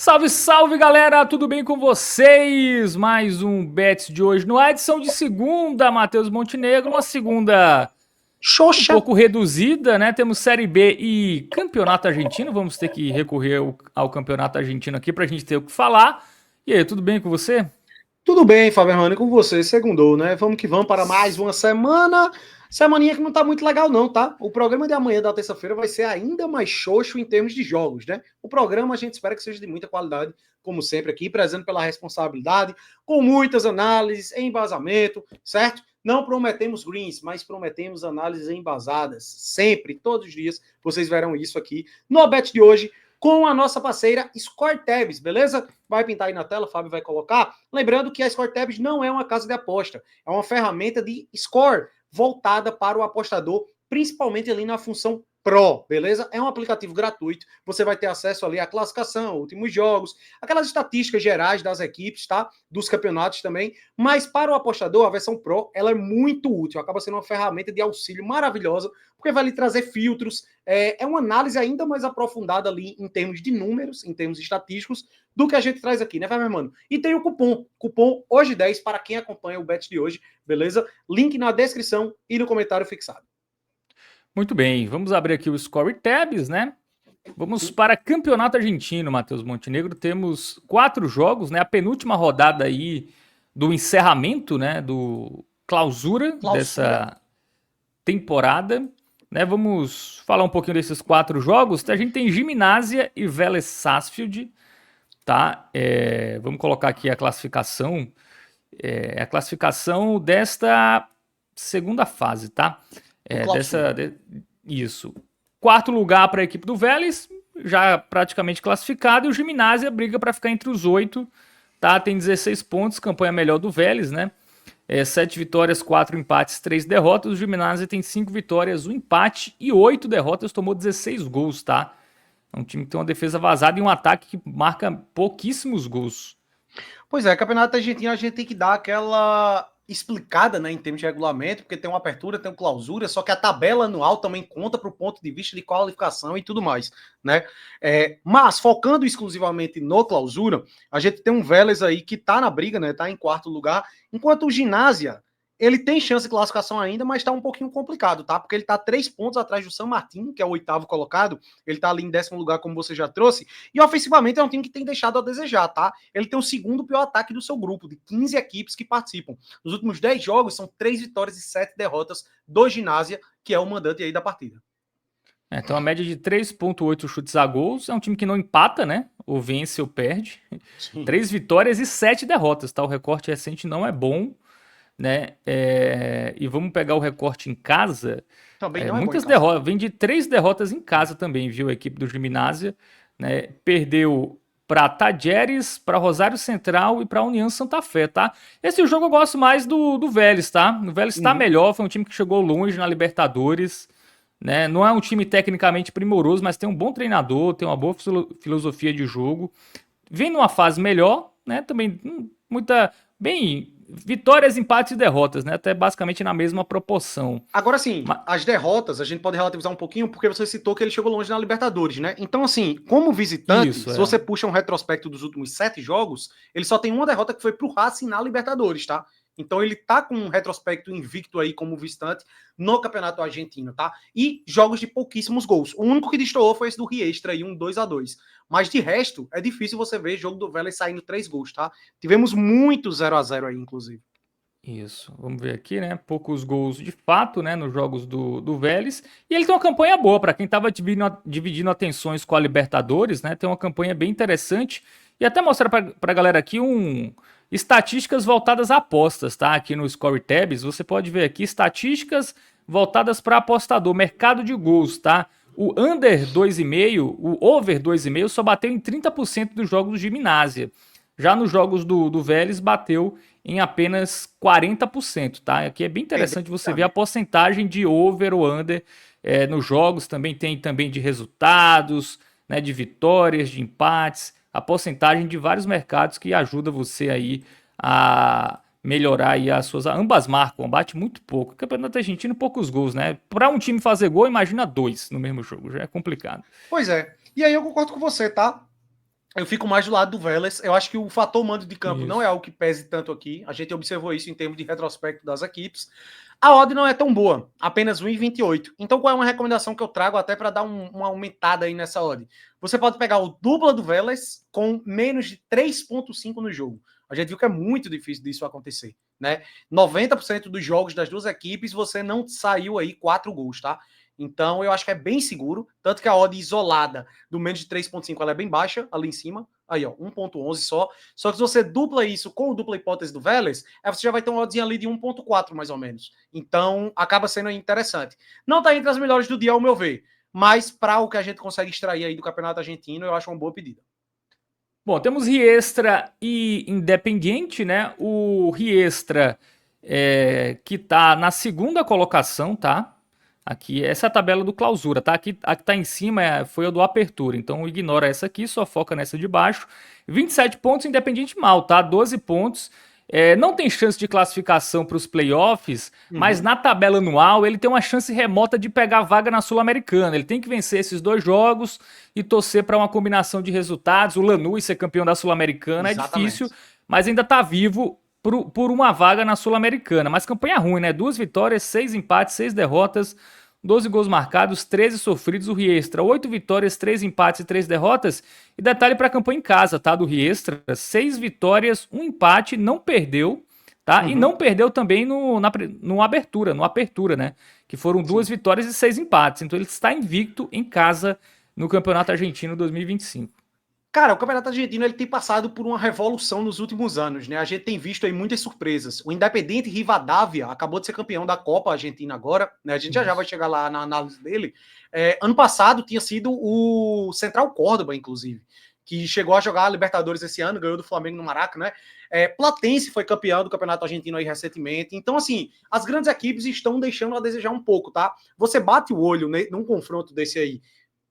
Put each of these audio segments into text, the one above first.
Salve, salve galera, tudo bem com vocês? Mais um Bets de hoje no ar, edição de segunda, Matheus Montenegro, uma segunda um Xoxa. pouco reduzida, né? Temos Série B e Campeonato Argentino, vamos ter que recorrer ao Campeonato Argentino aqui pra gente ter o que falar. E aí, tudo bem com você? Tudo bem, Fábio Hermano, com você? Segundou, né? Vamos que vamos para mais uma semana. Semaninha que não tá muito legal, não, tá? O programa de amanhã, da terça-feira, vai ser ainda mais xoxo em termos de jogos, né? O programa a gente espera que seja de muita qualidade, como sempre aqui, prezando pela responsabilidade, com muitas análises, embasamento, certo? Não prometemos greens, mas prometemos análises embasadas. Sempre, todos os dias, vocês verão isso aqui no Bet de hoje, com a nossa parceira Score Tabs, beleza? Vai pintar aí na tela, o Fábio vai colocar. Lembrando que a Score Tabs não é uma casa de aposta, é uma ferramenta de score voltada para o apostador, principalmente ali na função Pro, beleza? É um aplicativo gratuito, você vai ter acesso ali à classificação, últimos jogos, aquelas estatísticas gerais das equipes, tá? Dos campeonatos também, mas para o apostador, a versão Pro, ela é muito útil, acaba sendo uma ferramenta de auxílio maravilhosa, porque vai lhe trazer filtros, é uma análise ainda mais aprofundada ali em termos de números, em termos estatísticos, do que a gente traz aqui, né, meu mano? E tem o cupom hoje 10 para quem acompanha o bet de hoje, beleza? Link na descrição e no comentário fixado. Muito bem, vamos abrir aqui o Score Tabs, né? Vamos para Campeonato Argentino, Matheus Montenegro. Temos 4 jogos, né? A penúltima rodada aí do encerramento, né? Do clausura dessa temporada, né? Vamos falar um pouquinho desses 4 jogos. A gente tem Gimnasia e Vélez Sarsfield, tá? Vamos colocar aqui a classificação. A classificação desta segunda fase, tá? Isso. Quarto lugar para a equipe do Vélez, já praticamente classificado, e o Gimnasia briga para ficar entre os 8, tá? Tem 16 pontos, campanha melhor do Vélez, né? 7 vitórias, 4 empates, 3 derrotas. O Gimnasia tem 5 vitórias, 1 empate e 8 derrotas, tomou 16 gols, tá? É um time que tem uma defesa vazada e um ataque que marca pouquíssimos gols. Pois é, campeonato argentino a gente tem que dar aquela explicada, né, em termos de regulamento, porque tem uma apertura, tem uma clausura, só que a tabela anual também conta para o ponto de vista de qualificação e tudo mais, né? Mas focando exclusivamente no clausura, a gente tem um Vélez aí que tá na briga, né? Tá em quarto lugar, enquanto o Ginásia ele tem chance de classificação ainda, mas tá um pouquinho complicado, tá? Porque ele tá 3 pontos atrás do San Martín, que é o 8º colocado, ele tá ali em 10º lugar, como você já trouxe, e ofensivamente é um time que tem deixado a desejar, tá? Ele tem o segundo pior ataque do seu grupo, de 15 equipes que participam. Nos últimos 10 jogos, são 3 vitórias e 7 derrotas do Ginásia, que é o mandante aí da partida. Então a média de 3,8 chutes a gols, é um time que não empata, né? Ou vence ou perde. Sim. 3 vitórias e 7 derrotas, tá? O recorte recente não é bom, né? E vamos pegar o recorte em casa. Também não é bom em Muitas casa. derrotas, vem de 3 derrotas em casa também, viu? A equipe do Gimnasia, né? Perdeu para Tajeres, para Rosário Central e para União Santa Fé, tá? Esse jogo eu gosto mais do Vélez, tá? O Vélez está melhor, foi um time que chegou longe na Libertadores, né? Não é um time tecnicamente primoroso, mas tem um bom treinador, tem uma boa filosofia de jogo. Vem numa fase melhor, né? Também muita bem vitórias, empates e derrotas, né? Até basicamente na mesma proporção. Agora sim, as derrotas a gente pode relativizar um pouquinho, porque você citou que ele chegou longe na Libertadores, né? Então, assim, como visitante, Isso, se você puxa um retrospecto dos últimos 7 jogos, ele só tem uma derrota que foi pro Racing na Libertadores, tá? Então ele tá com um retrospecto invicto aí como visitante no Campeonato Argentino, tá? E jogos de pouquíssimos gols. O único que destoou foi esse do Riestra aí, um 2-2. Mas de resto, é difícil você ver jogo do Vélez saindo 3 gols, tá? Tivemos muito 0-0 aí, inclusive. Isso, vamos ver aqui, né? Poucos gols de fato, né? Nos jogos do Vélez. E ele tem uma campanha boa, para quem estava dividindo atenções com a Libertadores, né? Tem uma campanha bem interessante. E até mostrar para a galera aqui estatísticas voltadas a apostas, tá? Aqui no Score Tabs, você pode ver aqui estatísticas voltadas para apostador, mercado de gols, tá? O under 2,5, o over 2,5 só bateu em 30% dos jogos de Gimnasia. Já nos jogos do Vélez bateu em apenas 40%, tá? Aqui é bem interessante você ver a porcentagem de over ou under nos jogos, também tem também de resultados, né, de vitórias, de empates, a porcentagem de vários mercados que ajuda você aí a melhorar aí as suas... Ambas marcam, bate muito pouco. O Campeonato Argentino, poucos gols, né? Para um time fazer gol, imagina 2 no mesmo jogo, já é complicado. Pois é. E aí eu concordo com você, tá? Eu fico mais do lado do Vélez. Eu acho que o fator mando de campo não é Isso. algo que pese tanto aqui. A gente observou isso em termos de retrospecto das equipes. A odd não é tão boa, apenas 1,28. Então, qual é uma recomendação que eu trago até para dar uma aumentada aí nessa odd? Você pode pegar o dupla do Vélez com menos de 3,5 no jogo. A gente viu que é muito difícil disso acontecer, né? 90% dos jogos das duas equipes você não saiu aí 4 gols, tá? Então, eu acho que é bem seguro, tanto que a odd isolada do menos de 3,5 ela é bem baixa, ali em cima. Aí, ó, 1,11 só. Só que se você dupla isso com o dupla hipótese do Vélez, aí você já vai ter uma oddzinha ali de 1,4 mais ou menos. Então, acaba sendo interessante. Não está entre as melhores do dia, ao meu ver, mas para o que a gente consegue extrair aí do Campeonato Argentino, eu acho uma boa pedida. Bom, temos Riestra e Independiente, né? O Riestra que tá na segunda colocação, tá? Aqui, essa é a tabela do clausura, tá? Aqui, a que tá em cima foi a do apertura, então ignora essa aqui, só foca nessa de baixo. 27 pontos, Independiente mal, tá? 12 pontos. Não tem chance de classificação para os playoffs, mas na tabela anual ele tem uma chance remota de pegar vaga na Sul-Americana. Ele tem que vencer esses 2 jogos e torcer para uma combinação de resultados. O Lanús ser campeão da Sul-Americana é difícil, Exatamente. mas ainda tá vivo por uma vaga na Sul-Americana. Mas campanha ruim, né? 2 vitórias, 6 empates, 6 derrotas, 12 gols marcados, 13 sofridos. O Riestra, 8 vitórias, 3 empates e 3 derrotas. E detalhe para a campanha em casa, tá? Do Riestra, 6 vitórias, 1 empate, não perdeu, tá? E não perdeu também no apertura, né? Que foram 2 vitórias e 6 empates. Então ele está invicto em casa no Campeonato Argentino 2025. Cara, o Campeonato Argentino ele tem passado por uma revolução nos últimos anos, né? A gente tem visto aí muitas surpresas. O Independiente Rivadavia acabou de ser campeão da Copa Argentina agora, né? A gente já vai chegar lá na análise dele. Ano passado tinha sido o Central Córdoba, inclusive, que chegou a jogar a Libertadores esse ano, ganhou do Flamengo no Maraca, né? Platense foi campeão do Campeonato Argentino aí recentemente. Então, assim, as grandes equipes estão deixando a desejar um pouco, tá? Você bate o olho num confronto desse aí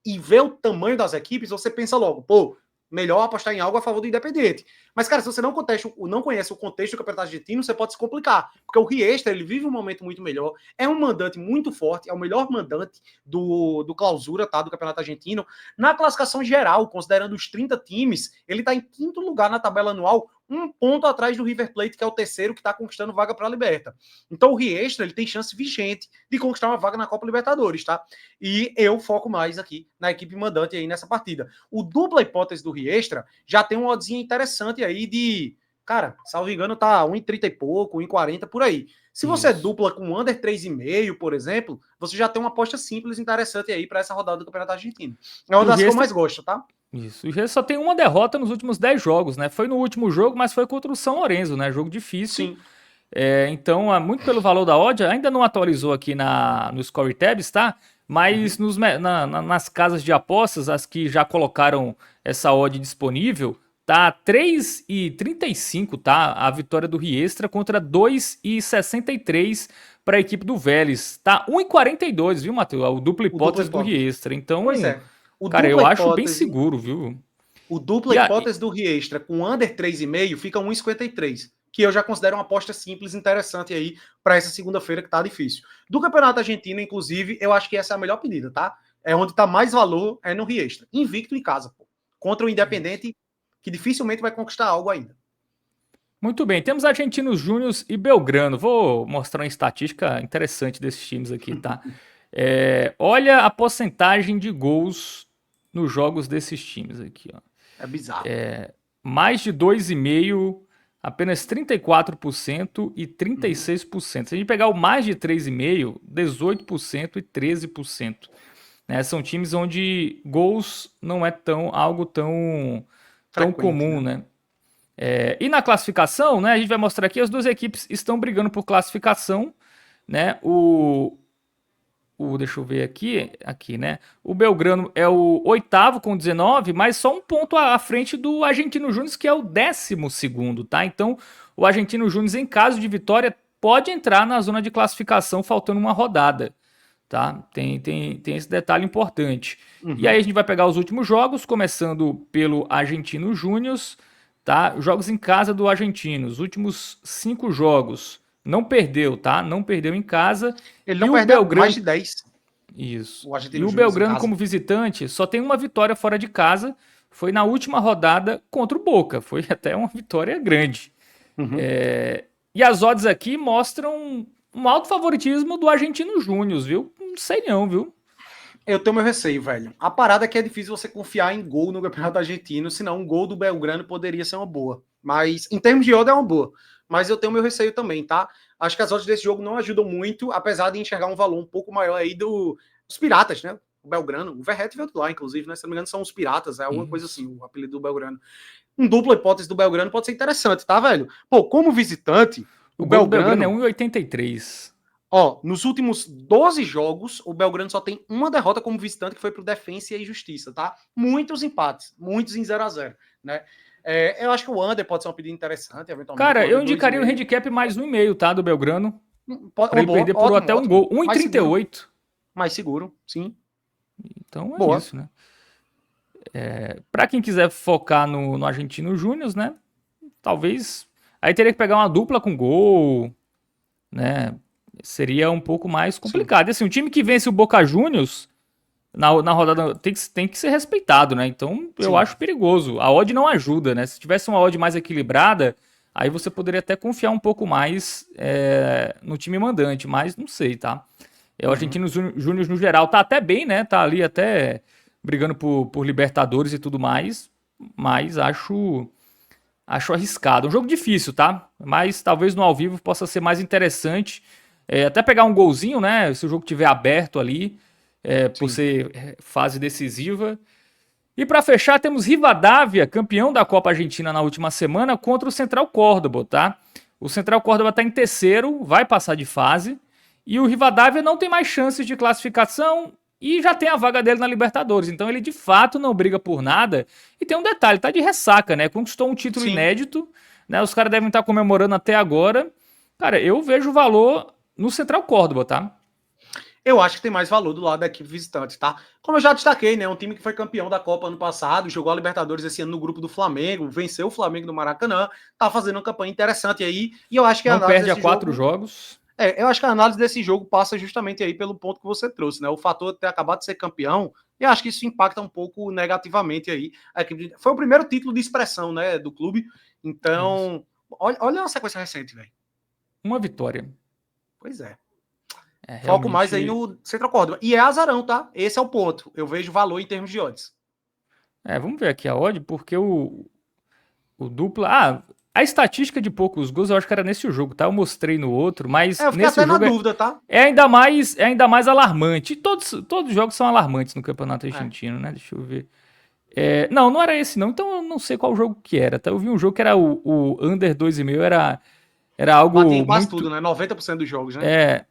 e vê o tamanho das equipes, você pensa logo, pô, melhor apostar em algo a favor do Independente. Mas, cara, se você não conhece o contexto do Campeonato Argentino, você pode se complicar. Porque o Riestra, ele vive um momento muito melhor, é um mandante muito forte, é o melhor mandante do clausura, tá? Do Campeonato Argentino. Na classificação geral, considerando os 30 times, ele tá em quinto lugar na tabela anual, 1 ponto atrás do River Plate, que é o terceiro que está conquistando vaga para a Liberta. Então o Riestra ele tem chance vigente de conquistar uma vaga na Copa Libertadores, tá? E eu foco mais aqui na equipe mandante aí nessa partida. O dupla hipótese do Riestra já tem uma oddzinha interessante aí de, cara, salvo engano, tá 1,30 e pouco, 1,40 por aí. Se você Isso. dupla com under 3,5, por exemplo, você já tem uma aposta simples interessante aí para essa rodada do Campeonato Argentino. É uma E o das que eu Riestra mais gosto, tá? Isso. O G só tem uma derrota nos últimos 10 jogos, né? Foi no último jogo, mas foi contra o São Lourenço, né? Jogo difícil. Sim. Então, muito pelo valor da odd, ainda não atualizou aqui no Score Tabs, tá? Mas nas casas de apostas, as que já colocaram essa odd disponível, tá 3,35, tá? A vitória do Riestra contra 2,63 para a equipe do Vélez. Tá 1,42, viu, Matheus? O dupla O dupla hipótese do hipótese. Riestra. Pois Então, é. O cara, dupla eu acho bem hipótese seguro, viu? O dupla E a, hipótese do Riestra com under 3,5 fica 1,53, que eu já considero uma aposta simples interessante aí para essa segunda-feira que tá difícil. Do Campeonato Argentino, inclusive, eu acho que essa é a melhor pedida, tá? É onde tá mais valor, é no Riestra. Invicto em casa, pô. Contra o Independente, que dificilmente vai conquistar algo ainda. Muito bem, temos Argentinos Júnior e Belgrano. Vou mostrar uma estatística interessante desses times aqui, tá? Olha a porcentagem de gols nos jogos desses times aqui, ó. É bizarro. Mais de 2,5, apenas 34% e 36%. Se a gente pegar o mais de 3,5, 18% e 13%. Né? São times onde gols não é algo tão Frequente, comum, né? né? E na classificação, né, a gente vai mostrar aqui, as duas equipes estão brigando por classificação, né? Deixa eu ver aqui, né? O Belgrano é o oitavo com 19, mas só um ponto à frente do Argentino Júnior, que é o 12º, tá? Então, o Argentino Júnior, em caso de vitória, pode entrar na zona de classificação faltando uma rodada, tá? Tem esse detalhe importante. E aí a gente vai pegar os últimos jogos, começando pelo Argentino Júnior, tá? Jogos em casa do Argentino, os últimos 5 jogos. Não perdeu, tá? Não perdeu em casa. Ele E não o perde há mais Belgrano. de 10. Isso. O E Argentino o Júnior em Belgrano, casa. como visitante, só tem uma vitória fora de casa. foi na última rodada contra o Boca. Foi até uma vitória grande. Uhum. E as odds aqui mostram um alto favoritismo do Argentino Júnior, viu? Não sei não, viu? Eu tenho meu receio, velho. A parada é que é difícil você confiar em gol no Campeonato Argentino, senão um gol do Belgrano poderia ser uma boa. Mas, em termos de odds, é uma boa. Mas eu tenho meu receio também, tá? Acho que as odds desse jogo não ajudam muito, apesar de enxergar um valor um pouco maior aí dos Piratas, né? O Belgrano. O Verret veio de lá, inclusive, né? Se não me engano, são os Piratas, é alguma coisa assim, o apelido do Belgrano. Um dupla hipótese do Belgrano pode ser interessante, tá, velho? Pô, como visitante, O o gol do Belgrano é Belgrano... 1,83. Ó, nos últimos 12 jogos, o Belgrano só tem uma derrota como visitante, que foi pro Defensa e Justiça, tá? Muitos empates, muitos em 0-0, né? Eu acho que o under pode ser uma pedida interessante, eventualmente. Cara, Um eu under indicaria o 2,5. handicap mais 1,5, tá? Do Belgrano. Pra Uma ele boa, perder por ótimo, até um ótimo. gol. Mais seguro, 1,38. mais seguro, sim. Então é Boa. isso, né? Pra quem quiser focar no Argentino Júnior, né? Talvez. Aí teria que pegar uma dupla com gol, né? Seria um pouco mais Sim, complicado. E assim, um time que vence o Boca Juniors na rodada tem que ser respeitado, né? Então eu sim. acho perigoso. A odd não ajuda, né? Se tivesse uma odd mais equilibrada, aí você poderia até confiar um pouco mais no time mandante, mas não sei, tá? O Uhum. Argentino Júnior no geral tá até bem, né? Tá ali até brigando por Libertadores e tudo mais, mas acho arriscado. Um jogo difícil, tá? Mas talvez no ao vivo possa ser mais interessante. Até pegar um golzinho, né? Se o jogo tiver aberto ali, por Sim. ser fase decisiva. E para fechar, temos Rivadavia, campeão da Copa Argentina na última semana, contra o Central Córdoba, tá? O Central Córdoba está em terceiro, vai passar de fase. E o Rivadavia não tem mais chances de classificação e já tem a vaga dele na Libertadores. Então ele de fato não briga por nada. E tem um detalhe, tá de ressaca, né? Conquistou um título Sim. inédito, né? Os caras devem estar comemorando até agora. Cara, eu vejo valor no Central Córdoba, tá? Eu acho que tem mais valor do lado da equipe visitante, tá? Como eu já destaquei, né? Um time que foi campeão da Copa ano passado, jogou a Libertadores esse ano no grupo do Flamengo, venceu o Flamengo no Maracanã, tá fazendo uma campanha interessante aí. E eu acho que a Não análise perde a desse 4 jogo. jogos. Eu acho que a análise desse jogo passa justamente aí pelo ponto que você trouxe, né? O fator de ter acabado de ser campeão, e acho que isso impacta um pouco negativamente aí. Foi o primeiro título de expressão, né, do clube. Isso. Então, olha a sequência recente, velho. Uma vitória. Pois é. É Foco mais aí realmente. no Central Córdoba. E é azarão, tá? Esse é o ponto. Eu vejo valor em termos de odds. Vamos ver aqui a odd, porque o dupla. Ah, a estatística de poucos gols eu acho que era nesse jogo, tá? Eu mostrei no outro, mas Eu fiquei nesse até na jogo dúvida, tá? é ainda mais alarmante. Todos os jogos são alarmantes no Campeonato É. Argentino, né? Deixa eu ver. Não, não era esse não. Então eu não sei qual jogo que era, tá? Eu vi um jogo que era o Under 2,5, era Batia em algo quase muito. tudo, né? 90% dos jogos, né? É,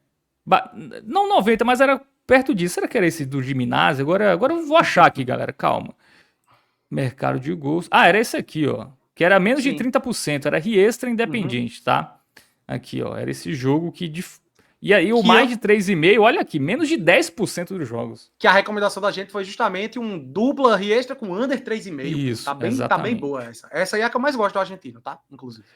não 90, mas era perto disso. Será que era esse do Gimnasia? Agora eu vou achar aqui, galera. Calma. Mercado de gols. Ah, era esse aqui, ó. Que era menos de Sim. 30%. Era Riestra Uhum. Independiente, tá? Aqui, ó. Era esse jogo que. E aí, o Que, mais de 3,5, olha aqui, menos de 10% dos jogos. que a recomendação da gente foi justamente um dupla Riestra com under 3,5, pô. Isso, Tá bem exatamente. boa essa. Essa aí é a que eu mais gosto do argentino, tá? Inclusive.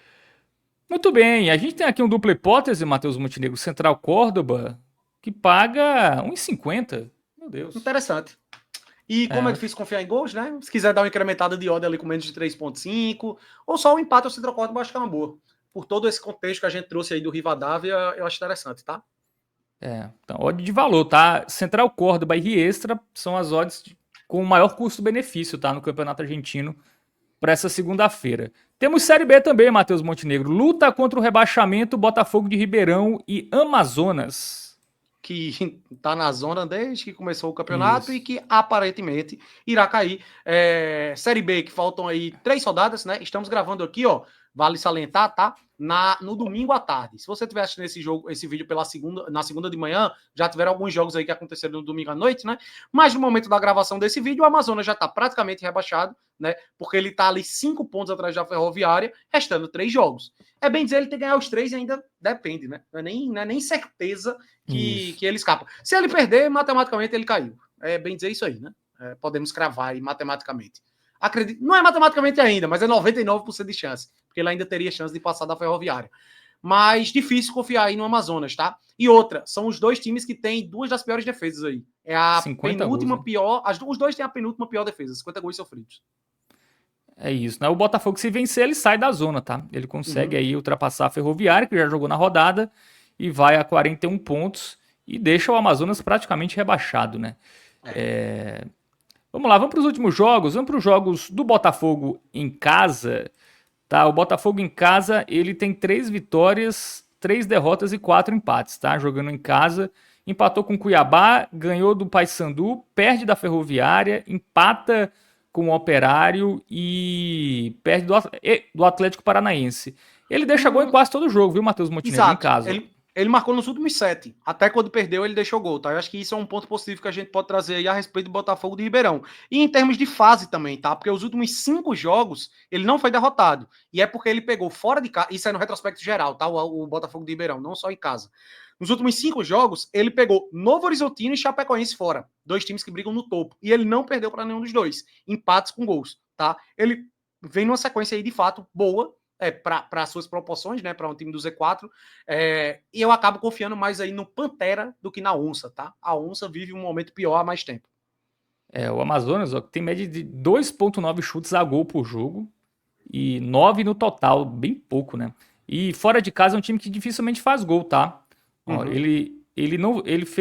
Muito bem. A gente tem aqui um dupla hipótese, Matheus Montenegro, Central Córdoba, que paga 1,50. Meu Deus. Interessante. E como é É, difícil confiar em gols, né? Se quiser dar uma incrementada de odd ali com menos de 3,5, ou só o empate ao Central Córdoba, acho que é uma boa. Por todo esse contexto que a gente trouxe aí do Rivadavia, eu acho interessante, tá? então, odd de valor, tá? Central Córdoba e Riestra são as odds com o maior custo-benefício, tá? No Campeonato Argentino para essa segunda-feira. Temos Série B também, Matheus Montenegro. Luta contra o rebaixamento, Botafogo de Ribeirão e Amazonas. Que está na zona desde que começou o campeonato e Isso. que aparentemente irá cair. Série B, que faltam aí 3 rodadas, né? Estamos gravando aqui, ó. Vale salientar, tá? No domingo à tarde. Se você estiver assistindo esse vídeo na segunda de manhã, já tiveram alguns jogos aí que aconteceram no domingo à noite, né? Mas no momento da gravação desse vídeo, o Amazonas já está praticamente rebaixado, né? Porque ele está ali 5 pontos atrás da Ferroviária, restando 3 jogos. É bem dizer, ele tem que ganhar os 3 e ainda depende, né? Não é nem certeza que Isso. ele escapa. Se ele perder, matematicamente ele caiu. É bem dizer isso aí, né? Podemos cravar aí matematicamente. Acredito, não é matematicamente ainda, mas é 99% de chance, porque ele ainda teria chance de passar da Ferroviária. Mas difícil confiar aí no Amazonas, tá? E outra, são os dois times que têm duas das piores defesas aí. É a 50 gols, penúltima né? pior, os dois têm a penúltima pior defesa, 50 gols sofridos. É isso, né? O Botafogo, se vencer, ele sai da zona, tá? Ele consegue Uhum. aí ultrapassar a Ferroviária, que já jogou na rodada, e vai a 41 pontos e deixa o Amazonas praticamente rebaixado, né? É. É, vamos lá, vamos para os últimos jogos. Vamos para os jogos do Botafogo em casa, tá? O Botafogo em casa, ele tem 3 vitórias, 3 derrotas e 4 empates, tá? Jogando em casa, empatou com o Cuiabá, ganhou do Paysandu, perde da Ferroviária, empata com o Operário e perde do Atlético Paranaense. Ele deixa gol em Hum, quase todo jogo, viu, Matheus Montenegro, em Exato. casa. Ele marcou nos últimos 7. Até quando perdeu, ele deixou gol, tá? Eu acho que isso é um ponto positivo que a gente pode trazer aí a respeito do Botafogo de Ribeirão. E em termos de fase também, tá? Porque os últimos 5 jogos, ele não foi derrotado. E é porque ele pegou fora de casa. Isso é no retrospecto geral, tá? O Botafogo de Ribeirão, não só em casa. Nos últimos 5 jogos, ele pegou Novo Horizontino e Chapecoense fora. 2 times que brigam no topo. E ele não perdeu para nenhum dos dois. Empates com gols, tá? Ele vem numa sequência aí, de fato, boa, para suas proporções, né, para um time do Z4, e eu acabo confiando mais aí no Pantera do que na Onça, tá? A Onça vive um momento pior há mais tempo. O Amazonas, ó, tem média de 2,9 chutes a gol por jogo e 9 no total, bem pouco, né? E fora de casa é um time que dificilmente faz gol, tá? Ó, Uhum. ele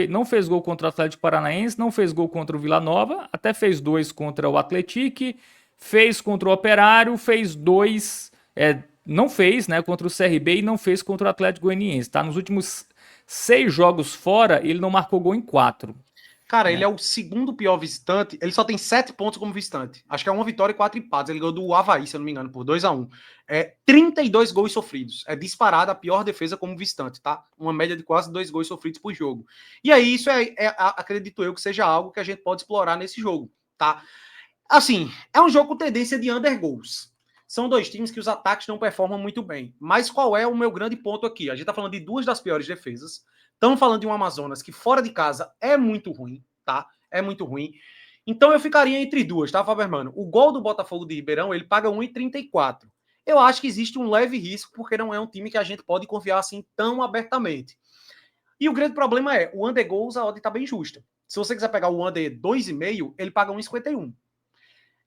não fez gol contra o Atlético Paranaense, não fez gol contra o Vila Nova, até fez 2 contra o Atlético, fez contra o Operário, fez 2, não fez, né, contra o CRB e não fez contra o Atlético Goianiense, tá? Nos últimos 6 jogos fora, ele não marcou gol em 4, Cara, ele né? é o segundo pior visitante. Ele só tem 7 pontos como visitante. Acho que é uma vitória e 4 empates. Ele ganhou do Avaí, se eu não me engano, por 2-1. 32 gols sofridos. É disparada a pior defesa como visitante, tá? Uma média de quase 2 gols sofridos por jogo. E aí, isso acredito eu, que seja algo que a gente pode explorar nesse jogo, tá? Assim, é um jogo com tendência de under goals. São 2 times que os ataques não performam muito bem. Mas qual é o meu grande ponto aqui? A gente tá falando de 2 das piores defesas. Estamos falando de um Amazonas que fora de casa é muito ruim, tá? É muito ruim. Então eu ficaria entre 2, tá, Fabermano? O gol do Botafogo de Ribeirão, ele paga 1,34. Eu acho que existe um leve risco, porque não é um time que a gente pode confiar assim tão abertamente. E o grande problema é, o under goals, a odd tá bem justa. Se você quiser pegar o under 2,5, ele paga 1,51.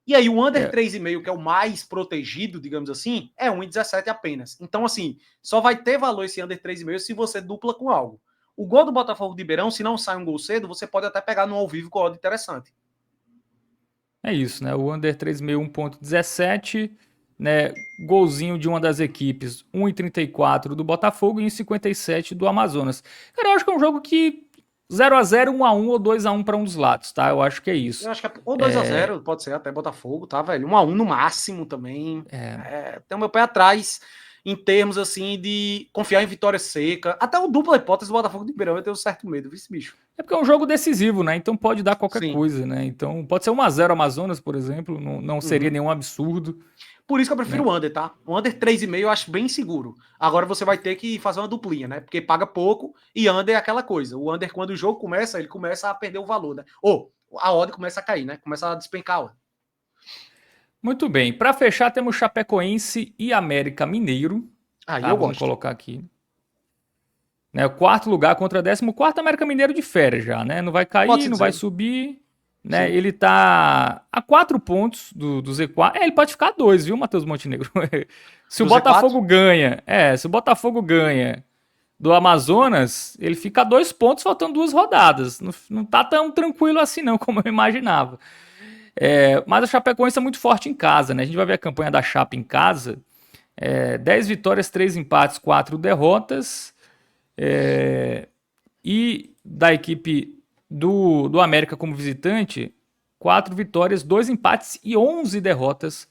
E aí o under É, 3,5, que é o mais protegido, digamos assim, é 1,17 apenas. Então, assim, só vai ter valor esse under 3,5 se você dupla com algo. O gol do Botafogo de Ribeirão, se não sai um gol cedo, você pode até pegar no ao vivo com odd interessante. É isso, né? O under 3,1,17, né? Golzinho de uma das equipes, 1,34 do Botafogo e 1,57 do Amazonas. Cara, eu acho que é um jogo que 0-0, 1-1 ou 2-1 para um dos lados, tá? Eu acho que é Eu isso. acho que ou 2-0, pode ser até Botafogo, tá, velho? 1-1 no máximo também. Tem o meu pé atrás em termos, assim, de confiar em vitória seca. Até o dupla hipótese do Botafogo de Ribeirão eu tenho um certo medo, viu, esse bicho? É porque é um jogo decisivo, né? Então pode dar qualquer Sim. coisa, né? Então pode ser 1-0 Amazonas, por exemplo, não seria Uhum. nenhum absurdo, Por isso que eu prefiro né? o under, tá? O under 3,5 eu acho bem seguro. Agora você vai ter que fazer uma duplinha, né? Porque paga pouco e under é aquela coisa. O under, quando o jogo começa, ele começa a perder o valor, né? Ou a odd começa a cair, né? Começa a despencar a odd. Muito bem. Para fechar, temos Chapecoense e América Mineiro, Aí tá? eu Vamos gosto. colocar aqui. Né, o quarto lugar contra 14º, América Mineiro de férias já, né? Não vai cair, Pode-se não vai dizer. subir, né? Sim. Ele tá a 4 pontos do Z4. Ele pode ficar a 2, viu, Matheus Montenegro? Se o Do Z4? Botafogo ganha, se o Botafogo ganha do Amazonas, ele fica a 2 pontos faltando 2 rodadas. Não tá tão tranquilo assim não, como eu imaginava. Mas a Chapecoense é muito forte em casa, né? A gente vai ver a campanha da Chape em casa. 10 vitórias, 3 empates, 4 derrotas. E da equipe do América como visitante, 4 vitórias, 2 empates e 11 derrotas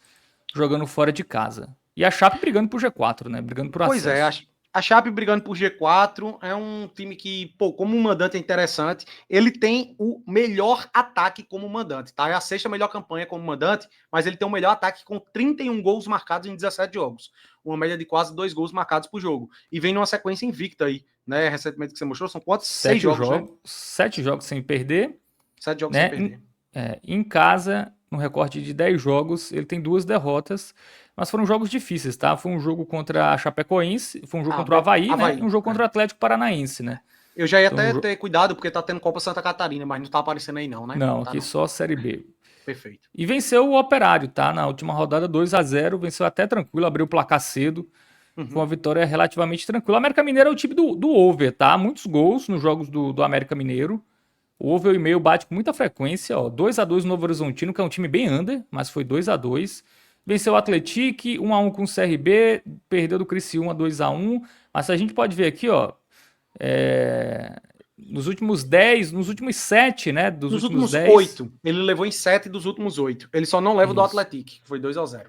jogando fora de casa. E a Chape brigando por G4, né? Brigando por Pois é, acesso. a Chape brigando por G4 é um time que, pô, como mandante é interessante. Ele tem o melhor ataque como mandante, tá? É a 6ª melhor campanha como mandante, mas ele tem o melhor ataque com 31 gols marcados em 17 jogos. Uma média de quase 2 gols marcados por jogo. E vem numa sequência invicta aí, né? Recentemente que você mostrou, são quantos? 6 jogos, né? 7 jogos sem perder, 7 jogos sem né? perder. Em casa, no recorte de 10 jogos, ele tem 2 derrotas, mas foram jogos difíceis, tá? Foi um jogo contra a Chapecoense, foi um jogo contra o Avaí, né? E Havaí. um jogo contra o Atlético Paranaense, né? Eu já ia Então, até ter cuidado, porque tá tendo Copa Santa Catarina, mas não tá aparecendo aí não, né? não, Tá aqui não. só a Série B. Perfeito. E venceu o Operário, tá? Na última rodada 2-0, venceu até tranquilo, abriu o placar cedo. Foi uma vitória relativamente tranquila. O América Mineiro é o time do over, tá? Muitos gols nos jogos do América Mineiro. O over e meio bate com muita frequência, ó. 2-2 no Novo Horizontino, que é um time bem under, mas foi 2-2. Venceu o Atlético, 1-1 com o CRB, perdeu do Criciúma 2-1. Mas a gente pode ver aqui, ó, nos últimos 10, nos últimos 7, né, dos Nos últimos últimos 10. 8, ele levou em 7 dos últimos 8. Ele só não leva do Isso. Atlético, que foi 2-0.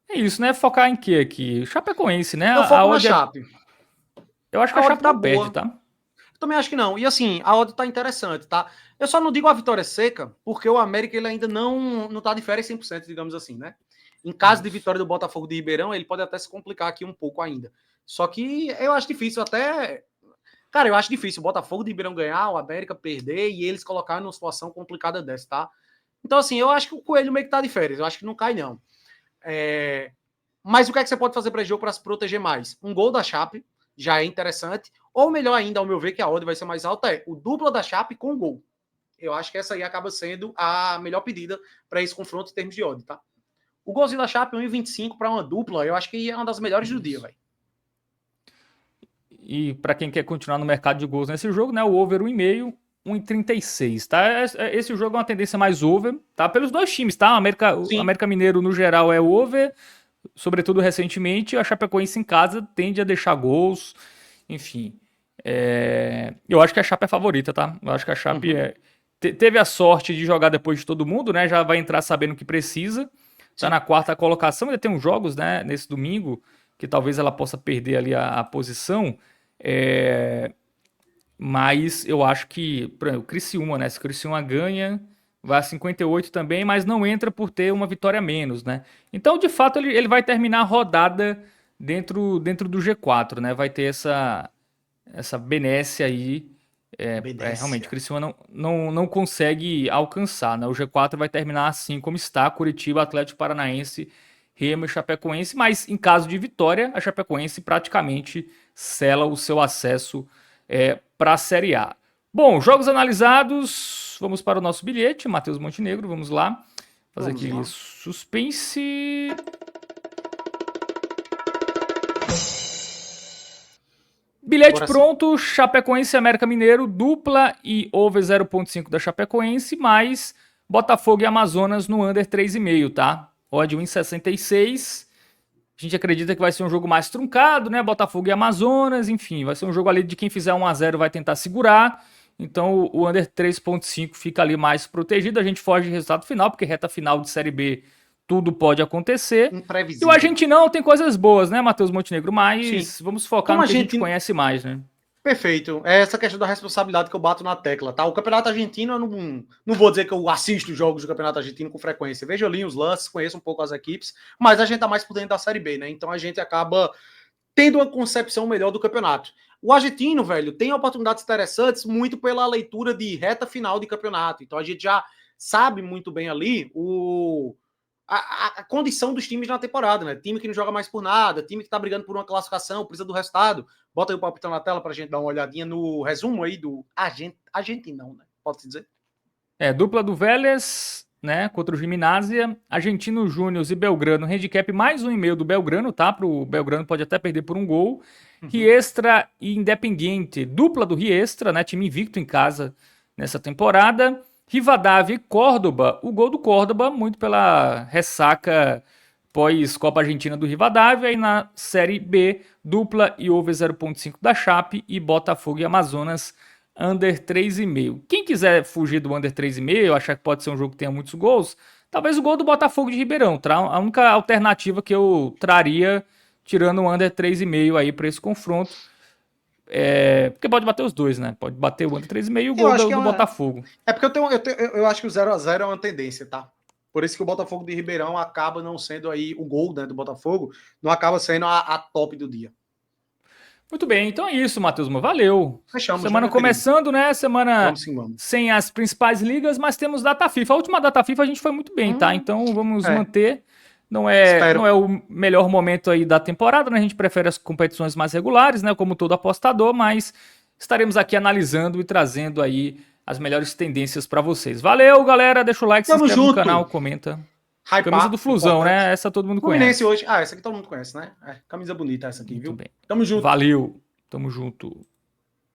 É isso, né? Focar em quê aqui? Chapecoense, né? Eu A foco na odd Chape. eu acho que A a odd Chape tá não perde, boa. tá? Eu também acho que não. E assim, a odd tá interessante, tá? Eu só não digo a vitória seca, porque o América ele ainda não tá de férias 100%, digamos assim, né? Em caso de vitória do Botafogo de Ribeirão, ele pode até se complicar aqui um pouco ainda. Só que eu acho difícil até. Cara, eu acho difícil o Botafogo de Ribeirão ganhar, o América perder e eles colocarem numa situação complicada dessa, tá? Então, assim, eu acho que o Coelho meio que tá de férias. Eu acho que não cai, não. Mas o que é que você pode fazer para esse jogo para se proteger mais? Um gol da Chape já é interessante. Ou melhor ainda, ao meu ver, que a odd vai ser mais alta, é o dupla da Chape com gol. Eu acho que essa aí acaba sendo a melhor pedida para esse confronto em termos de odd, tá? O golzinho da Chape, 1,25 para uma dupla, eu acho que é uma das melhores do dia, velho. E para quem quer continuar no mercado de gols nesse jogo, né? O over 1,5, 1,36, tá? Esse jogo é uma tendência mais over, tá? Pelos dois times, tá? O Sim. América Mineiro, no geral, é over, sobretudo recentemente. A Chapecoense em casa tende a deixar gols, enfim. Eu acho que a Chape é favorita, tá? Eu acho que a Chape teve a sorte de jogar depois de todo mundo, né? Já vai entrar sabendo o que precisa. Tá Sim. na quarta colocação, ainda tem uns jogos, né? Nesse domingo, que talvez ela possa perder ali a posição. Mas eu acho que, por exemplo, o Criciúma, né? Se o Criciúma ganha, vai a 58 também, mas não entra por ter uma vitória a menos, né? Então, de fato, ele vai terminar a rodada dentro do G4, né? Vai ter essa benesse aí. Realmente, o Obedência. Criciúma não consegue alcançar, né? O G4 vai terminar assim como está: Curitiba, Atlético Paranaense, Remo e Chapecoense, mas em caso de vitória, a Chapecoense praticamente sela o seu acesso para a Série A. Bom, jogos analisados, vamos para o nosso bilhete, Matheus Montenegro, vamos lá, fazer Vamos aquele lá. suspense. Bilhete Bora sim. pronto, Chapecoense e América Mineiro, dupla e over 0,5 da Chapecoense, mais Botafogo e Amazonas no under 3,5, tá? Odd 1,66. A gente acredita que vai ser um jogo mais truncado, né? Botafogo e Amazonas, enfim, vai ser um jogo ali de quem fizer 1-0 vai tentar segurar. Então o under 3,5 fica ali mais protegido. A gente foge de resultado final, porque reta final de Série B tudo pode acontecer. E o Imprevisível. Argentinão tem coisas boas, né, Matheus Montenegro? Sim. Mas vamos focar Como no a que a gente gente. conhece mais, né? Perfeito. É essa questão da responsabilidade que eu bato na tecla, tá? O Campeonato Argentino, eu não vou dizer que eu assisto jogos do Campeonato Argentino com frequência. Vejo ali os lances, conheço um pouco as equipes, mas a gente tá mais por dentro da Série B, né? Então a gente acaba tendo uma concepção melhor do campeonato. O argentino, velho, tem oportunidades interessantes muito pela leitura de reta final de campeonato. Então a gente já sabe muito bem ali a condição dos times na temporada, né? Time que não joga mais por nada, time que tá brigando por uma classificação, precisa do resultado. Bota aí o palpitão na tela pra gente dar uma olhadinha no resumo aí do Argentinão, né? Pode-se dizer? Dupla do Vélez, né, contra o Gimnasia, Argentino Júnior e Belgrano, handicap mais 1,5 do Belgrano, tá? Pro Belgrano pode até perder por um gol. Riestra e Independiente, dupla do Riestra, né, time invicto em casa nessa temporada. Rivadavia e Córdoba, o gol do Córdoba, muito pela ressaca pós-Copa Argentina do Rivadavia. E na Série B, dupla e over 0,5 da Chape e Botafogo e Amazonas, under 3,5. Quem quiser fugir do under 3,5, achar que pode ser um jogo que tenha muitos gols, talvez o gol do Botafogo de Ribeirão, tá? A única alternativa que eu traria, tirando o under 3,5 aí para esse confronto. Porque pode bater os dois, né? Pode bater o under 3,5 e o Eu gol acho que é do uma. Botafogo. É porque eu acho que o 0-0 é uma tendência, tá? Por isso que o Botafogo de Ribeirão acaba não sendo aí o gol, né, do Botafogo, não acaba sendo a top do dia. Muito bem, então é isso, Matheus. Valeu. Fechamos, né, Semana meu querido? começando, né? Semana Vamos sim, vamos. sem as principais ligas, mas temos data FIFA. A última data FIFA a gente foi muito bem, tá? Então vamos manter. Não Espero. é o melhor momento aí da temporada, né? A gente prefere as competições mais regulares, né? Como todo apostador, mas estaremos aqui analisando e trazendo aí as melhores tendências para vocês. Valeu, galera. Deixa o like, se Tamo inscreve no junto. canal, comenta. Hypar, Camisa do Flusão, importante. né? Essa todo mundo Fluminense conhece. hoje. Essa aqui todo mundo conhece, né? Camisa bonita essa aqui, Muito viu? bem. Tamo junto. Valeu. Tamo junto.